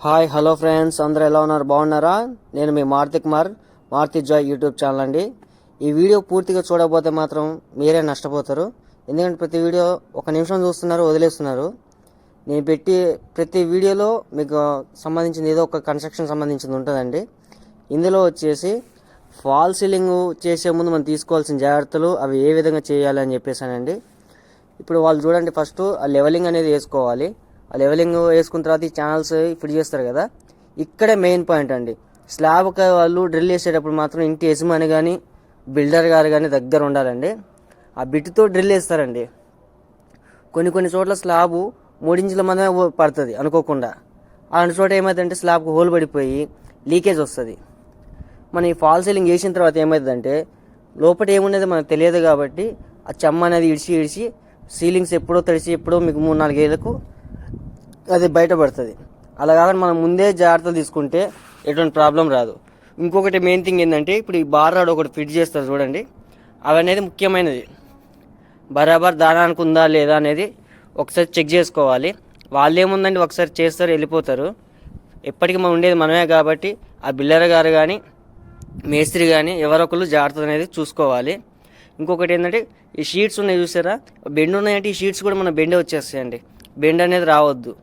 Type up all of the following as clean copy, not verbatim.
Hi hello friends, అందరూ ఎలా ఉన్నారు? బాగున్నారా? నేను మీ Maruti Kumar, Maruti joy YouTube channel అండి. ఈ వీడియో పూర్తిగా చూడకపోతే మాత్రం మీరే నష్టపోతారు. ఎందుకంటే ప్రతి వీడియో ఒక నిమిషం చూస్తున్నారు, వదిలేస్తున్నారు. నేను పెట్టి ప్రతి వీడియోలో మీకు సంబంధించింది ఏదో ఒక కన్స్ట్రక్షన్ సంబంధించింది ఉంటుందండి. ఇందులో వచ్చేసి ఫాల్ సీలింగ్ చేసే ముందు మనం తీసుకోవాల్సిన జాగ్రత్తలు అవి ఏ విధంగా చేయాలి అని చెప్పేసానండి. ఇప్పుడు వాళ్ళు చూడండి, ఫస్ట్ ఆ లెవెలింగ్ అనేది వేసుకోవాలి. ఆ లెవెలింగ్ వేసుకున్న తర్వాత ఈ ఛానల్స్ ఫిట్ చేస్తారు కదా, ఇక్కడే మెయిన్ పాయింట్ అండి. స్లాబ్ వాళ్ళు డ్రిల్ చేసేటప్పుడు మాత్రం ఇంటి యజమాని కానీ బిల్డర్ గారు కానీ దగ్గర ఉండాలండి. ఆ బిట్తో డ్రిల్ వేస్తారండి. కొన్ని చోట్ల స్లాబు 3 ఇంచుల మందమే పడుతుంది అనుకోకుండా. అలాంటి చోట ఏమవుతుందంటే స్లాబ్కు హోల్ పడిపోయి లీకేజ్ వస్తుంది. మనం ఈ ఫాల్ సీలింగ్ వేసిన తర్వాత ఏమవుతుందంటే లోపల ఏముండేది మనకు తెలియదు కాబట్టి ఆ చెమ్మ అనేది ఇడిచి సీలింగ్స్ ఎప్పుడో తడిచి ఎప్పుడో మీకు 3-4 ఏళ్ళకు అది బయటపడుతుంది. అలా కాకుండా మనం ముందే జాగ్రత్తలు తీసుకుంటే ఎటువంటి ప్రాబ్లం రాదు. ఇంకొకటి మెయిన్ థింగ్ ఏంటంటే, ఇప్పుడు ఈ బార్ రాడ్ ఒకటి ఫిట్ చేస్తారు చూడండి, అవి అనేది ముఖ్యమైనది. బరాబర్ దానానికి ఉందా లేదా అనేది ఒకసారి చెక్ చేసుకోవాలి. వాళ్ళు ఏముందండి ఒకసారి చేస్తారు, వెళ్ళిపోతారు. ఎప్పటికీ మనం ఉండేది మనమే కాబట్టి ఆ బిల్లర్ గారు కానీ మేస్త్రి కానీ ఎవరొకరు జాగ్రత్త అనేది చూసుకోవాలి. ఇంకొకటి ఏంటంటే, ఈ షీట్స్ ఉన్నాయి చూసారా, బెండ్ ఉన్నాయంటే ఈ షీట్స్ కూడా మన బెండే వచ్చేస్తాయండి. బెండ్ అనేది రావద్దు.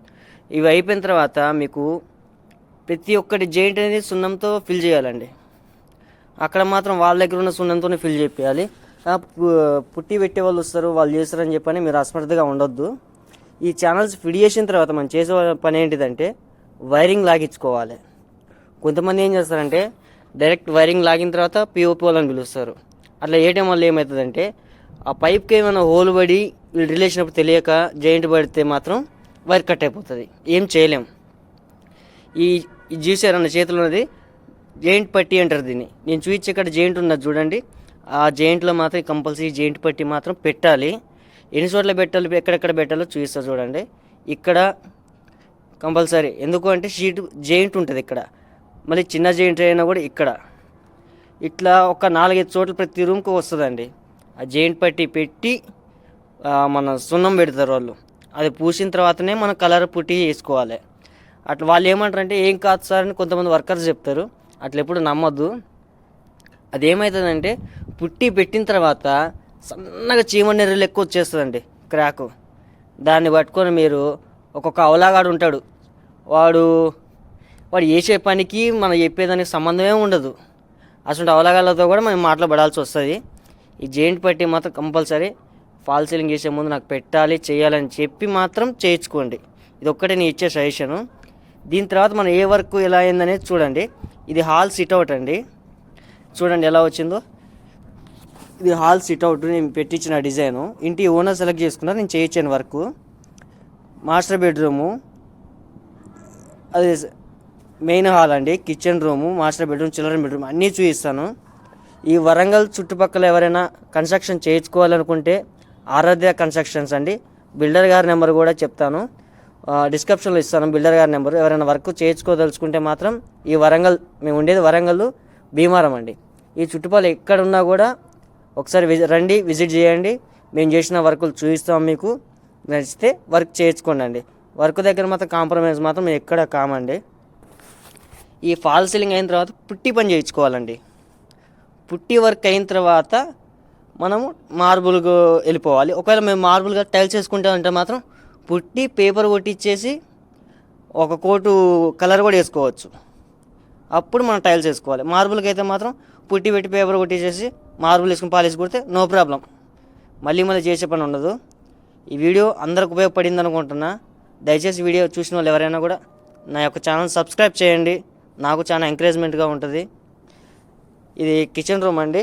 ఇవి అయిపోయిన తర్వాత మీకు ప్రతి ఒక్కటి జాయింట్ అనేది సున్నంతో ఫిల్ చేయాలండి. అక్కడ మాత్రం వాళ్ళ దగ్గర ఉన్న సున్నంతోనే ఫిల్ చేయాలి. పుట్టి పెట్టే వాళ్ళు వస్తారు, వాళ్ళు చేస్తారని చెప్పని మీరు అస్మర్థగా ఉండొద్దు. ఈ ఛానల్స్ ఫిట్ చేసిన తర్వాత మనం చేసే పని ఏంటిదంటే వైరింగ్ లాగించుకోవాలి. కొంతమంది ఏం చేస్తారంటే డైరెక్ట్ వైరింగ్ లాగిన తర్వాత పిఓపి వాళ్ళని పిలుస్తారు. అట్లా వేయటం వల్ల ఏమవుతుందంటే ఆ పైప్కి ఏమైనా హోల్ పడి వీళ్ళు డ్రిల్ చేసినప్పుడు తెలియక జాయింట్ పడితే మాత్రం వైర్ కట్ అయిపోతుంది, ఏం చేయలేం. ఈ చూసారు నా చేతిలో ఉన్నది జాయింట్ పట్టి అంటారు దీన్ని. నేను చూపించే ఇక్కడ జాయింట్ ఉన్నది చూడండి, ఆ జాయింట్లో మాత్రం కంపల్సరీ జాయింట్ పట్టి మాత్రం పెట్టాలి. ఎన్ని చోట్ల పెట్టాలి, ఎక్కడెక్కడ పెట్టాలో చూపిస్తారు చూడండి. ఇక్కడ కంపల్సరీ, ఎందుకు అంటే షీట్ జాయింట్ ఉంటుంది ఇక్కడ, మళ్ళీ చిన్న జాయింట్ అయినా కూడా ఇక్కడ ఇట్లా ఒక 4-5 చోట్ల ప్రతి రూమ్కి వస్తుందండి. ఆ జాయింట్ పట్టి పెట్టి మన సున్నం పెడతారు వాళ్ళు. అది పూసిన తర్వాతనే మనం కలర్ పుట్టి వేసుకోవాలి. అట్లా వాళ్ళు ఏమంటారంటే ఏం కాదు సార్ అని కొంతమంది వర్కర్స్ చెప్తారు. అట్లా ఎప్పుడు నమ్మొద్దు. అదేమవుతుందంటే పుట్టి పెట్టిన తర్వాత సన్నగా చీమనెర్రలు ఎక్కువ వచ్చేస్తుందండి, క్రాకు. దాన్ని పట్టుకొని మీరు ఒక్కొక్క అవలాగాడు ఉంటాడు, వాడు చేసే పనికి మనం చెప్పేదానికి సంబంధమే ఉండదు. అసలు అవలాగాలతో కూడా మనం మాట్లాడాల్సి వస్తుంది. ఈ జాయింట్ పట్టి మాత్రం కంపల్సరీ ఫాల్ సీలింగ్ చేసే ముందు నాకు పెట్టాలి, చేయాలని చెప్పి మాత్రం చేయించుకోండి. ఇది ఒక్కటే నేను ఇచ్చే సజెషను. దీని తర్వాత మనం ఏ వర్క్ ఎలా అయిందనేది చూడండి. ఇది హాల్ సిట్అవుట్ అండి, చూడండి ఎలా వచ్చిందో. ఇది హాల్ సిట్అవుట్ నేను పెట్టించిన డిజైను. ఇంటి ఓనర్ సెలెక్ట్ చేసుకున్నారు, నేను చేయించాను వర్క్. మాస్టర్ బెడ్రూము, అది మెయిన్ హాల్ అండి, kitchen room, master bedroom, children bedroom అన్నీ చూపిస్తాను. ఈ వరంగల్ చుట్టుపక్కల ఎవరైనా కన్స్ట్రక్షన్ చేయించుకోవాలనుకుంటే ఆరాధ్య కన్స్ట్రక్షన్స్ అండి. బిల్డర్ గారి నెంబర్ కూడా చెప్తాను, డిస్క్రిప్షన్లో ఇస్తాను బిల్డర్ గారి నెంబరు. ఎవరైనా వర్క్ చేయించుకోదలుచుకుంటే మాత్రం ఈ వరంగల్, మేము ఉండేది వరంగల్ భీమారం అండి. ఈ చుట్టుపక్కల ఎక్కడున్నా కూడా ఒకసారి రండి, విజిట్ చేయండి. మేము చేసిన వర్కులు చూపిస్తాం, మీకు నచ్చితే వర్క్ చేయించుకోండి అండి. వర్క్ దగ్గర మాత్రం కాంప్రమైజ్ మాత్రం ఎక్కడ కామండి. ఈ ఫాల్ సీలింగ్ అయిన తర్వాత పుట్టి పని చేయించుకోవాలండి. పుట్టి వర్క్ అయిన తర్వాత మనము మార్బుల్కు వెళ్ళిపోవాలి. ఒకవేళ మేము మార్బుల్గా టైల్స్ వేసుకుంటామంటే మాత్రం పుట్టి పేపర్ కొట్టించేసి ఒక కోటు కలర్ కూడా వేసుకోవచ్చు, అప్పుడు మనం టైల్స్ వేసుకోవాలి. మార్బుల్కి అయితే మాత్రం పుట్టి పెట్టి పేపర్ కొట్టించేసి మార్బుల్ వేసుకుని పాలిసి కొడితే నో ప్రాబ్లం, మళ్ళీ చేసే పని ఉండదు. ఈ వీడియో అందరికి ఉపయోగపడింది అనుకుంటున్నా. దయచేసి వీడియో చూసిన వాళ్ళు ఎవరైనా కూడా నా యొక్క ఛానల్ సబ్స్క్రైబ్ చేయండి, నాకు చాలా ఎంకరేజ్మెంట్గా ఉంటుంది. ఇది కిచెన్ రూమ్ అండి.